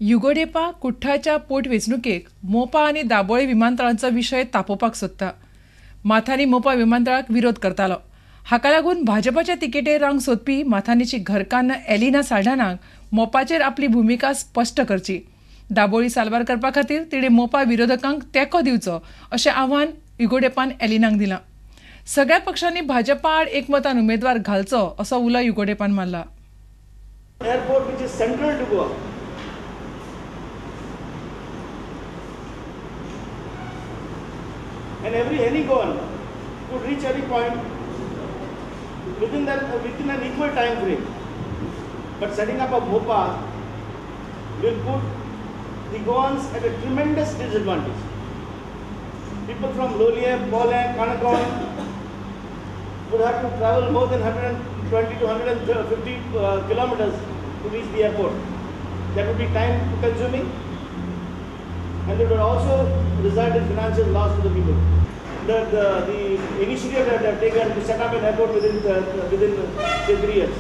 युगोडेपा कुठ्ठाच्या पोटवेंचणुकेक मोपा आनी दाबोळे विमानतळांचो विशय तापोवपाक सोदता. माथानी मोपा विमानतळाक विरोध करतालो. हाका लागून भाजपाच्या तिकेटेर रावंक सोदपी माथानीची घरकान्न एलिना साल्ढानाक मोपाचेर आपली भुमिका स्पश्ट करची. दाबोळी सालबार करपा खातीर तिणें मोपा विरोधकांक तेंको दिवचो अशें आव्हान युगोडेपान एलिनाक दिलां. सगळ्या पक्षांनी भाजपा आड एकमतान उमेदवार घालचो असो उलो युगोडेपान मारला. Airport which is central to Goa. And any Goan could reach any point within an equal time frame. But setting up a MOPA will put the Goans at a tremendous disadvantage. People from Lolia, Poland, Kanagon would have to travel more than 120 to 150 kilometers to reach the airport. That would be time consuming, and it would also result in financial loss to the people. The initiative that they have taken to set up an airport within say 3 years,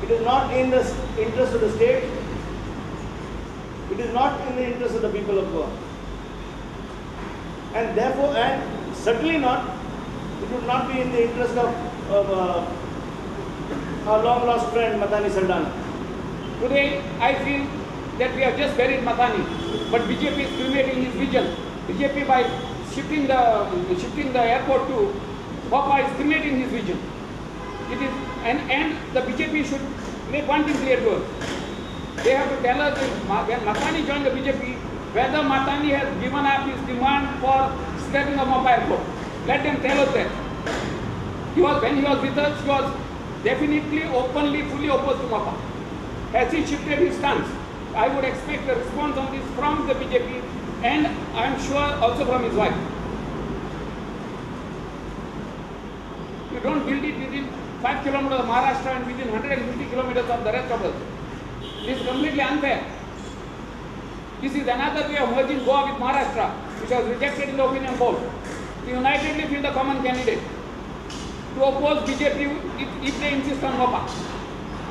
it is not in the interest of the state. It is not in the interest of the people of Goa, and therefore, and certainly not, it would not be in the interest of our long lost friend Mathani Saldana. Today, I feel that we have just buried Mathani, but BJP is cremating his vision. BJP by shifting the airport to Mopa is cremating his vision. It is and the BJP should make one thing clear to us. They have to tell us when Mathani joined the BJP whether Mathani has given up his demand for scrapping of Mopa airport. Let them tell us that. When he was with us, he was definitely, openly, fully opposed to Mopa. Has he shifted his stance? I would expect a response on this from the BJP and I am sure also from his wife. You don't build it within 5 kilometers of Maharashtra and within 150 kilometers of the rest of us. This is completely unfair. This is another way of merging Goa with Maharashtra, which was rejected in the opinion poll. We unitedly feel the common candidate to oppose BJP if they insist on Mopa.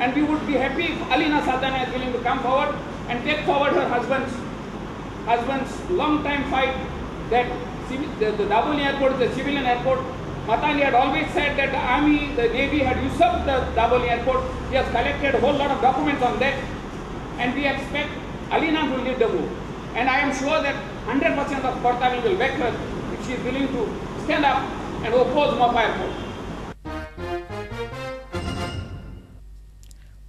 And we would be happy if Alina Saldana is willing to come forward and take forward her husband's long time fight that the Daboli airport is a civilian airport. Mathani had always said that the army, the navy had usurped the Daboli airport. He has collected a whole lot of documents on that, and we expect Alina to lead the move. And I am sure that 100% of Kortani will back her if she is willing to stand up and oppose Mopa airport.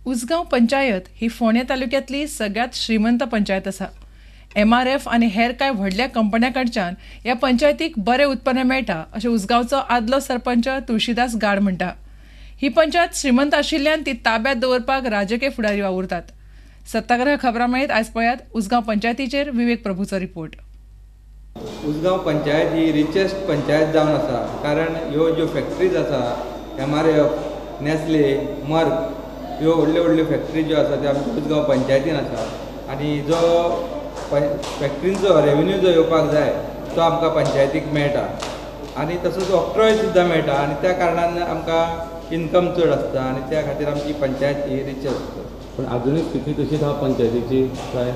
Usgaon panchayat ही फोंडें तालुक्यांतली सगळ्यात श्रीमंत पंचायत आसा. MRF आनी हेर कांय व्हडल्या कंपन्यां कडच्यान ह्या पंचायतीक बरें उत्पन्न मेळटा अशें उसगांवचो आदलो सरपंच तुळशीदास गाड म्हणटा. ही पंचायत श्रीमंत आशिल्ल्यान ती ताब्यात दवरपाक राजकीय फुडारी वावुरतात. सत्ताग्रह खबरां मेळीत आयज पळयात उसगांव पंचायतीचेर विवेक प्रभूचो रिपोर्ट. उसगांव पंचायत ही रिचेस्ट पंचायत जावन आसा कारण ह्यो ज्यो फॅक्टरीज आसा MRF, नेस्ले, मर्क ह्यो व्हडल्यो फॅक्टरी ज्यो आसा त्यो आमच्या उसगांव पंचायतीन आसा आनी जो फॅक्टरींचो रेवेन्यू जो येवपाक जाय तो आमकां पंचायतीक मेळटा आनी तसोच ऑक्ट्रॉय सुद्दां मेळटा आनी त्या कारणान आमकां इन्कम चड आसता आनी त्या खातीर आमची पंचायत ही रिच आसता. पण आजुनूय स्थिती तशीच आहा पंचायतीची काय?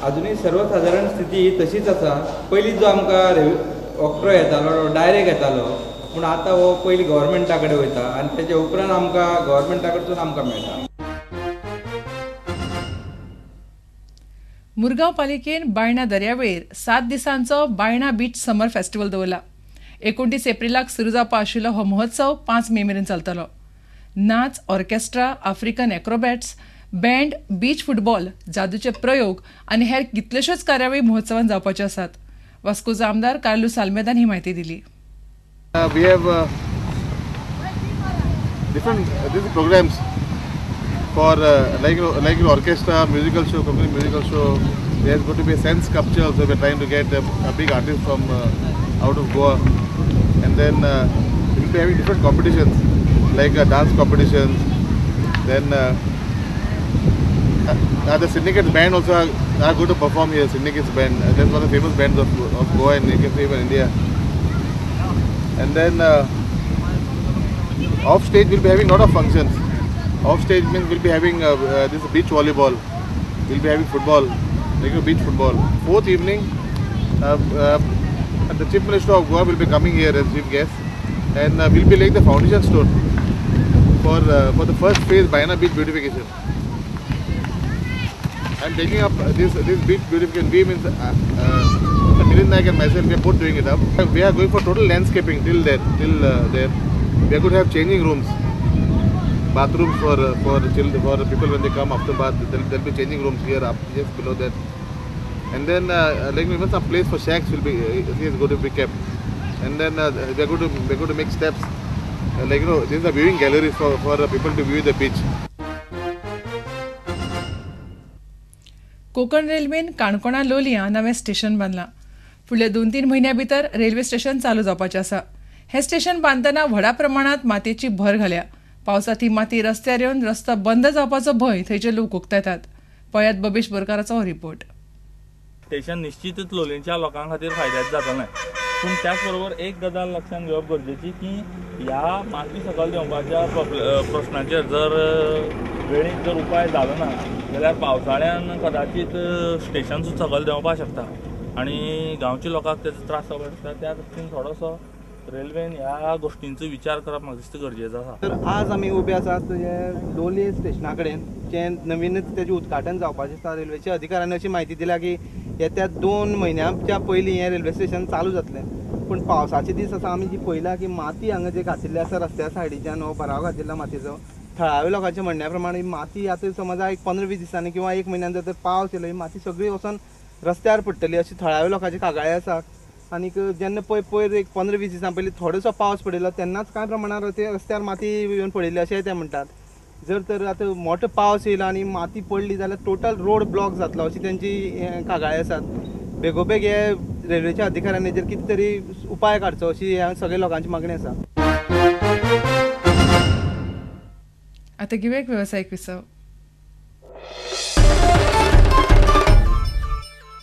आजुनूय सर्वसाधारण स्थिती ही तशीच आसा. पयलीं जो आमकां ऑक्ट्रॉय येतालो डायरेक्ट येतालो पूण आतां हो पयलीं गव्हर्मेंटा कडेन वयता आनी तेच्या उपरांत आमकां गव्हर्मेंटा कडसून आमकां मेळटा. मुरगांव पालिकेन बायणा दर्यावेळेर 7 दिसांचो बायणा बीच समर फेस्टिवल दवरला. 29 एप्रिलाक सुरू जावपा आशिल्लो हो महोत्सव 5 मे मेरेन चलतलो. नाच, ऑर्केस्ट्रा, आफ्रिकन एक्रोबॅट्स, बँड, बीच फुटबॉल, जादूचे प्रयोग आनी हेर कितल्योश्योच कार्यावळी महोत्सवान जावपाच्यो आसात. वास्कोचो आमदार कार्लूस आल्मेदान ही म्हायती दिली. We have different programs for like an orchestra, musical show, community musical show. There's going to be a sense sculpture also. We're trying to get a big artist from out of Goa, and then we'll be having different competitions like dance competitions. Then the Syndicates band also are going to perform here. Syndicates band, that's one of the famous bands of Goa and you can say even India. And then off stage we'll be having a lot of functions. Off stage means we'll be having this beach volleyball. we'll be having football, like beach football. Fourth evening, the Chief Minister of Goa will be coming here as chief guest, and we'll be laying the foundation stone for the first phase Baina beach beautification. I'm taking up this beach beautification. We means Milind Naik and myself, we are both doing it up. We are going for total landscaping till there. We are going to have changing rooms, bathrooms for people when they come after bath. There'll be changing rooms here up just below that, and then like even some place for shacks will be is going to be kept, and then we're going to make steps. Like this is a viewing gallery for people to view the beach. Konkan रेल्वेन काणकोणा लोलयां नवें station बांदलां. फुडल्या 2-3 म्हयन्यां भितर railway station चालू जावपाचें आसा. हें स्टेशन बांदतना व्हडा प्रमाणांत मातयेची भर घाल्या. पावसांत ही माती रस्त्यार येवन रस्तो बंद जावपाचो भंय थंयचे लोक उक्तायतात. पळयात बबेश बोरकाराचो हो रिपोर्ट. स्टेशन निश्चितच लोलयेंच्या लोकां खातीर फायद्याचें जातलें, पूण त्याच बरोबर एक गजाल लक्षांत घेवप गरजेची की ह्या माती सकयल देंवपाच्या प्रश्नाचेर जर वेळीच जर उपाय जालो ना जाल्यार पावसाळ्यान कदाचित स्टेशन सकयल देंवपाक शकता आनी गांवच्या लोकांक तेजो त्रास जावपाक शकता. त्या दृश्टीन थोडोसो रेल्वेन ह्या गोष्टींचो विचार करप म्हाका दिसता गरजेचो आसा. तर आज आमी उबे आसात लोलये स्टेशना कडेन, जे नवीनच तेजें उद्घाटन जावपाचें आसा. रेल्वेच्या अधिकाऱ्यान अशी म्हायती दिल्या की येत्या 2 म्हयन्यांच्या पयलीं हें रेल्वे स्टेशन चालू जातलें. पूण पावसाचे दीस आसा, आमी जी पळयला की माती हांगा जे घातिल्ली आसा रस्त्या सायडीच्यान हो भराव घातिल्लो मातयेचो. थळाव्या लोकांच्या म्हणण्या प्रमाणे माती आतां समज एक 15-20 दिसांनी किंवा 1 म्हयन्यान जर पावस येयलो ही माती सगळी वचोन रस्त्यार पडटली अशी थळाव्या लोकांची कागाळी आसा. आनीक जेन्ना पयर एक 15-20 दिसां पयलीं थोडोसो पावस पडिल्लो तेन्नाच कांय प्रमाणात रस्त्यार माती येवन पडिल्ली अशेंय ते म्हणटात. जर तर आतां मोठो पावस येयलो आनी माती पडली जाल्यार टोटल रोड ब्लॉक जातलो अशी तेंची कागाळी आसात. बेगोबेग हे रेल्वेच्या अधिकाऱ्यांनी हेजेर कितें तरी उपाय काडचो अशी ह्या सगळ्या लोकांची मागणी आसा. आता घेऊया एक व्यावसायिक विसव.